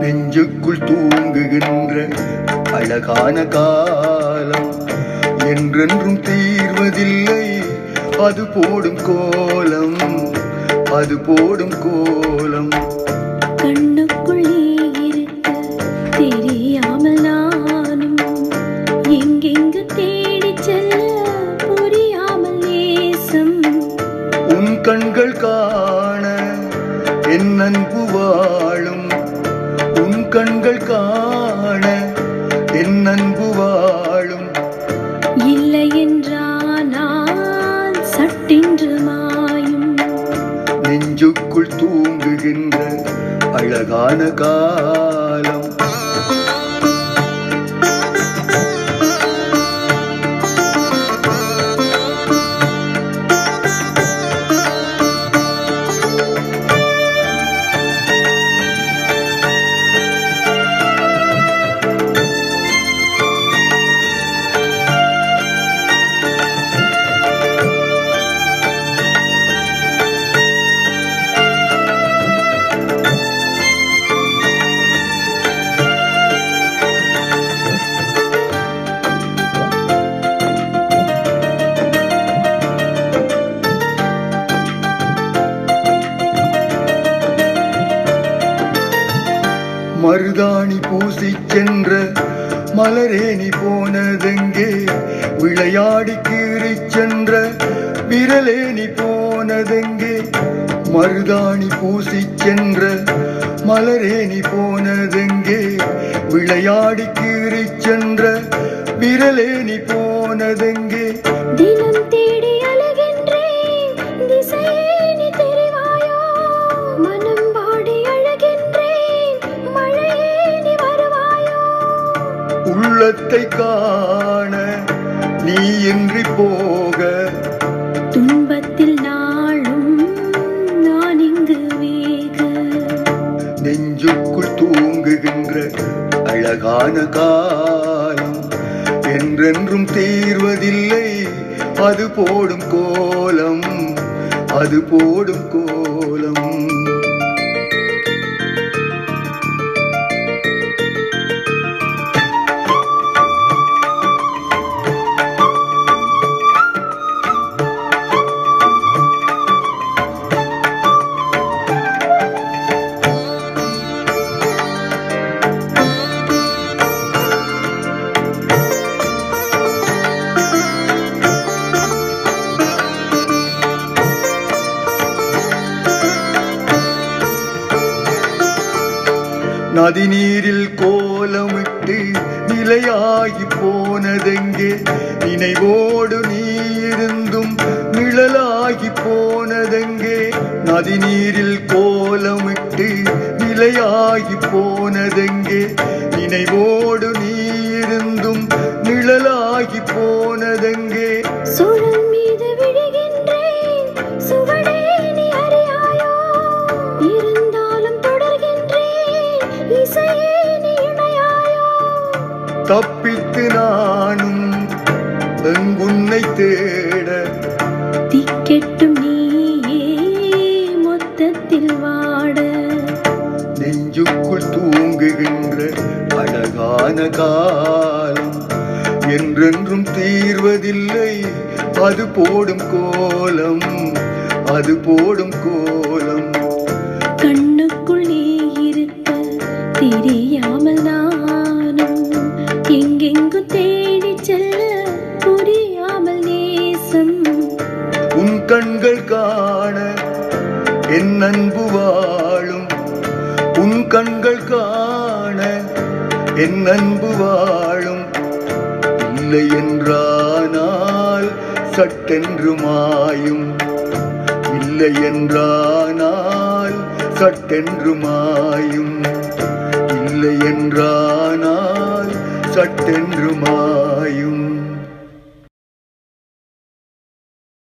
நெஞ்சுக்குள் தூங்குகின்ற அழகான காலம் என்றென்றும் தீர்வதில்லை. அது போடும் கோலம், அது போடும் கோலம். கண்ணுக்குள் நீ இருக்க தெரியாமல் நானும் எங்கெங்கு தேடி செல்ல புரியாமல் நேசம். உன் கண்கள் காண என் அன்பு வாழும், உன் கண்கள் காண என் அன்பு வாழும். இல்லை என்றானால் சட்டென்று மாயும். நெஞ்சுக்குள் தூங்குகின்ற அழகான காலம். மருதாணி பூசி சென்ற மலரேனி போனதெங்கே, விளையாடி கீறி சென்ற விரலேனி போனதெங்கே. மருதாணி பூசி சென்ற மலரேனி போனதெங்கே, விளையாடி கீறி சென்ற விரலேனி போனதெங்கே. தினம் தேடி அழுகின்றேன் திசையேனி தெரிவாயோ, மனம் பாடி அழுகின்றேன் மழையேனி வருவாயோ. உள்ளத்தை காண நீ இன்றி போக, துன்பத்தில் நாளும் நான் இங்கு வேக. நெஞ்சுக்குள் தூங்குகின்ற அழகான காலம் என்றென்றும் தீர்வதில்லை. அது போடும் கோலம், அது போடும் கோலம். நதி நீரில் கோலமிட்டு நிலையாகி போனதெங்கே, நினைவோடு நீ இருந்தும் நிழலாகி போனதெங்கே. நதி நீரில் கோலமிட்டு நிலையாகி போனதெங்கே, நினைவோடு நீ இருந்தும் நிழலாகி போனதெங்கே. சுழல் மீது விழுகின்றேன் சுவடே நீ அறியாயோ, இருந்தாலும் தொடர்கின்றேன் இசையே நீ இணையாயோ. தப்பித்து நானும் எங்குன்னை தேட, திக்கெட்டும் நீயே மொத்தத்தில் வாட. நெஞ்சுக்குள் தூங்குகின்ற அழகான காலம் என்றென்றும் தீர்வதில்லை. அது போடும் கோலம், அது போடும் கோலம். கண்ணுக்குள் நீ இருக்க தெரியாமல் நானும் எங்கெங்கு தேடி செல்ல புரியாமல் நேசம். உன் கண்கள் காண என் அன்பு வாழும், உன் கண்கள் காண என் அன்பு வாழும். இல்லை என்றானால் சட்டென்று மாயும், இல்லை என்றானால் சட்டென்று மாயும், இல்லை என்றானால் சட்டென்று மாயும்.